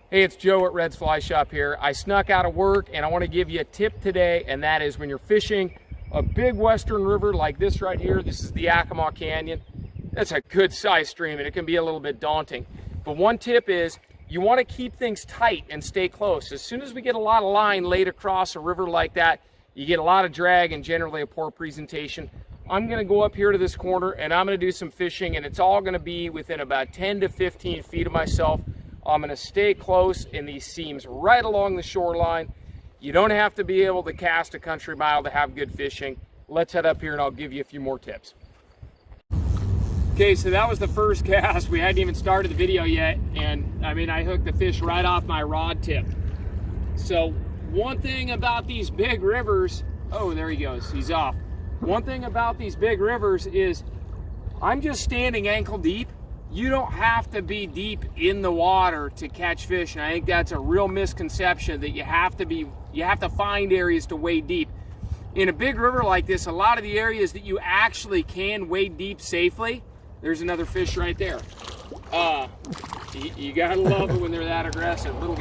Hey, it's Joe at Red's Fly Shop here. I snuck out of work and I want to give you a tip today, and that is when you're fishing a big western river like this right here. This is the Yakima Canyon. That's a good sized stream and it can be a little bit daunting. But one tip is you want to keep things tight and stay close. As soon as we get a lot of line laid across a river like that, you get a lot of drag and generally a poor presentation. I'm going to go up here to this corner and I'm going to do some fishing, and it's all going to be within about 10 to 15 feet of myself. I'm going to stay close in these seams right along the shoreline. You don't have to be able to cast a country mile to have good fishing. Let's head up here and I'll give you a few more tips. Okay, so that was the first cast. We hadn't even started the video yet, and I hooked the fish right off my rod tip. So one thing about these big rivers, oh, there he goes, he's off. One thing about these big rivers is I'm just standing ankle deep. You don't have to be deep in the water to catch fish, and I think that's a real misconception, that you have to find areas to wade deep. In a big river like this, a lot of the areas that you actually can wade deep safely, there's another fish right there. You gotta love it when they're that aggressive. Little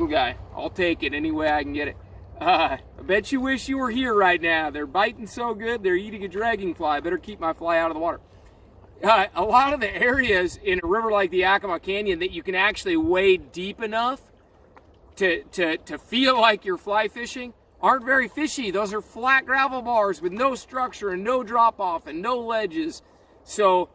guy, I'll take it any way I can get it. I bet you wish you were here right now. They're biting so good, they're eating a dragonfly. I better keep my fly out of the water. A lot of the areas in a river like the Yakima Canyon that you can actually wade deep enough to feel like you're fly fishing aren't very fishy. Those are flat gravel bars with no structure and no drop off and no ledges. So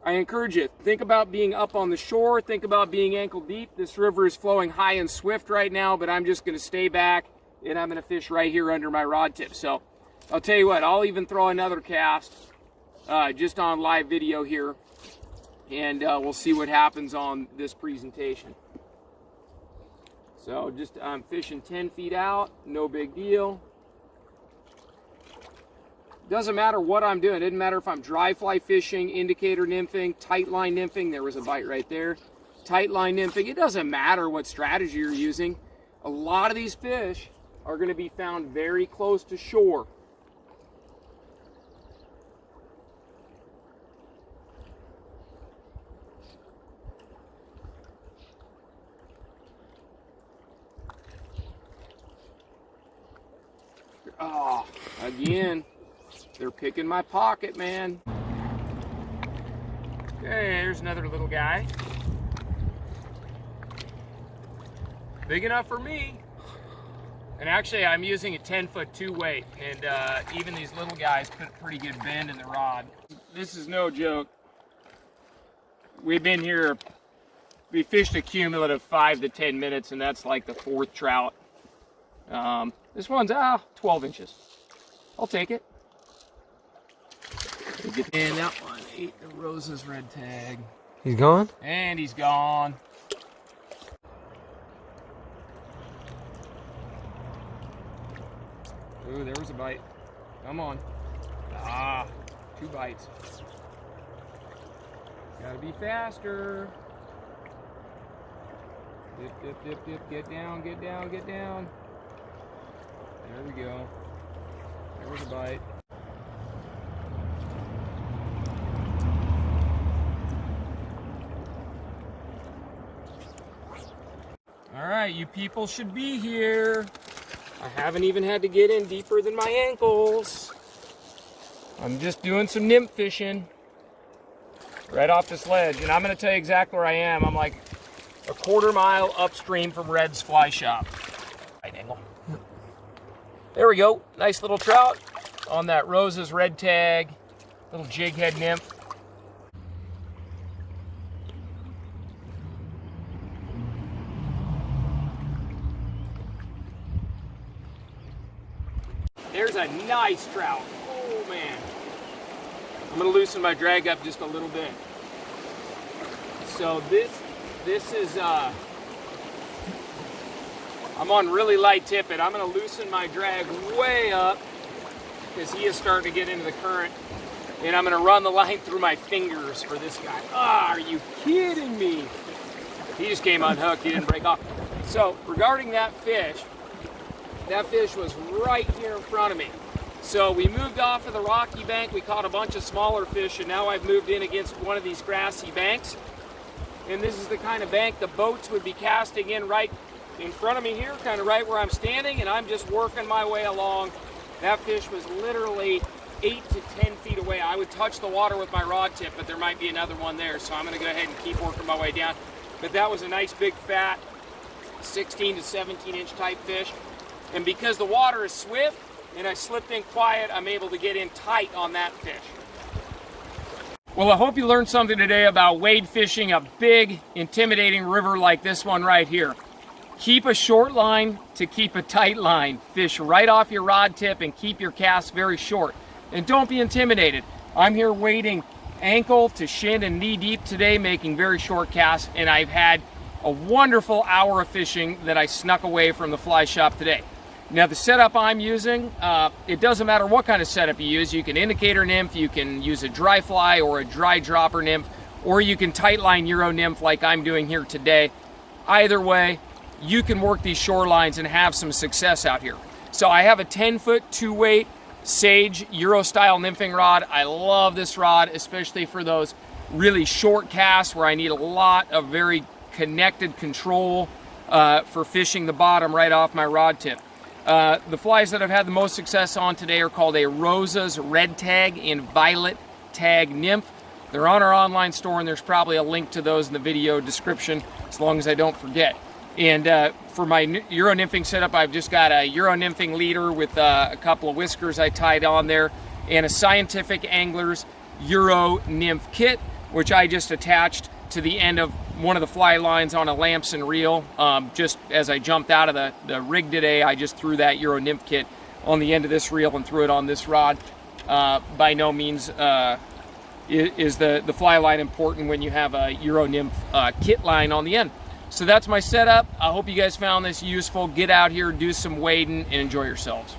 I encourage you, think about being up on the shore, think about being ankle deep. This river is flowing high and swift right now, but I'm just going to stay back and I'm going to fish right here under my rod tip. So I'll tell you what, I'll even throw another cast just on live video here, and we'll see what happens on this presentation. So just I'm fishing 10 feet out, no big deal. Doesn't matter what I'm doing. It doesn't matter if I'm dry fly fishing, indicator nymphing, tight line nymphing. There was a bite right there. Tight line nymphing. It doesn't matter what strategy you're using. A lot of these fish are going to be found very close to shore. Oh, again, they're picking my pocket, man. Okay, there's another little guy. Big enough for me. And actually, I'm using a 10-foot 2-weight, and even these little guys put a pretty good bend in the rod. This is no joke. We've been here, we fished a cumulative 5 to 10 minutes, and that's like the 4th trout. This one's 12 inches. I'll take it. And that one ate the Rose's red tag. He's gone? And he's gone. Ooh, there was a bite. Come on. 2 bites. Gotta be faster. Dip, dip, dip, dip. Get down, get down, get down. There we go. There was a bite. All right, you people should be here. I haven't even had to get in deeper than my ankles. I'm just doing some nymph fishing right off this ledge, and I'm going to tell you exactly where I am. I'm like a 1/4 mile upstream from Red's Fly Shop. Right angle. There we go. Nice little trout on that Rose's red tag, little jig head nymph. There's a nice trout. Oh man. I'm gonna loosen my drag up just a little bit. So this is I'm on really light tippet. I'm gonna loosen my drag way up because he is starting to get into the current. And I'm gonna run the line through my fingers for this guy. Are you kidding me? He just came unhooked, he didn't break off. So regarding that fish was right here in front of me. So we moved off of the rocky bank, we caught a bunch of smaller fish, and now I've moved in against one of these grassy banks. and this is the kind of bank the boats would be casting in right in front of me here, kind of right where I'm standing, and I'm just working my way along. That fish was literally 8 to 10 feet away. I would touch the water with my rod tip, but there might be another one there, so I'm going to go ahead and keep working my way down. But that was a nice big fat 16 to 17 inch type fish, and because the water is swift and I slipped in quiet, I'm able to get in tight on that fish. Well, I hope you learned something today about wade fishing a big, intimidating river like this one right here. Keep a short line to keep a tight line. Fish right off your rod tip and keep your casts very short. And don't be intimidated. I'm here wading ankle to shin and knee deep today, making very short casts, and I've had a wonderful hour of fishing that I snuck away from the fly shop today. Now the setup I'm using, it doesn't matter what kind of setup you use. You can indicator nymph, you can use a dry fly or a dry dropper nymph, or you can tight line Euro nymph like I'm doing here today. Either way, you can work these shorelines and have some success out here. So I have a 10-foot 2-weight Sage Euro style nymphing rod. I love this rod, especially for those really short casts where I need a lot of very connected control for fishing the bottom right off my rod tip. The flies that I've had the most success on today are called a Rosa's Red Tag and Violet Tag Nymph. They're on our online store, and there's probably a link to those in the video description, as long as I don't forget. And for my Euro nymphing setup, I've just got a Euro nymphing leader with a couple of whiskers I tied on there, and a Scientific Anglers Euro nymph kit, which I just attached to the end of one of the fly lines on a Lamson reel. Just as I jumped out of the rig today, I just threw that Euro nymph kit on the end of this reel and threw it on this rod. By no means is the fly line important when you have a Euro nymph kit line on the end. So that's my setup. I hope you guys found this useful. Get out here, do some wading, and enjoy yourselves.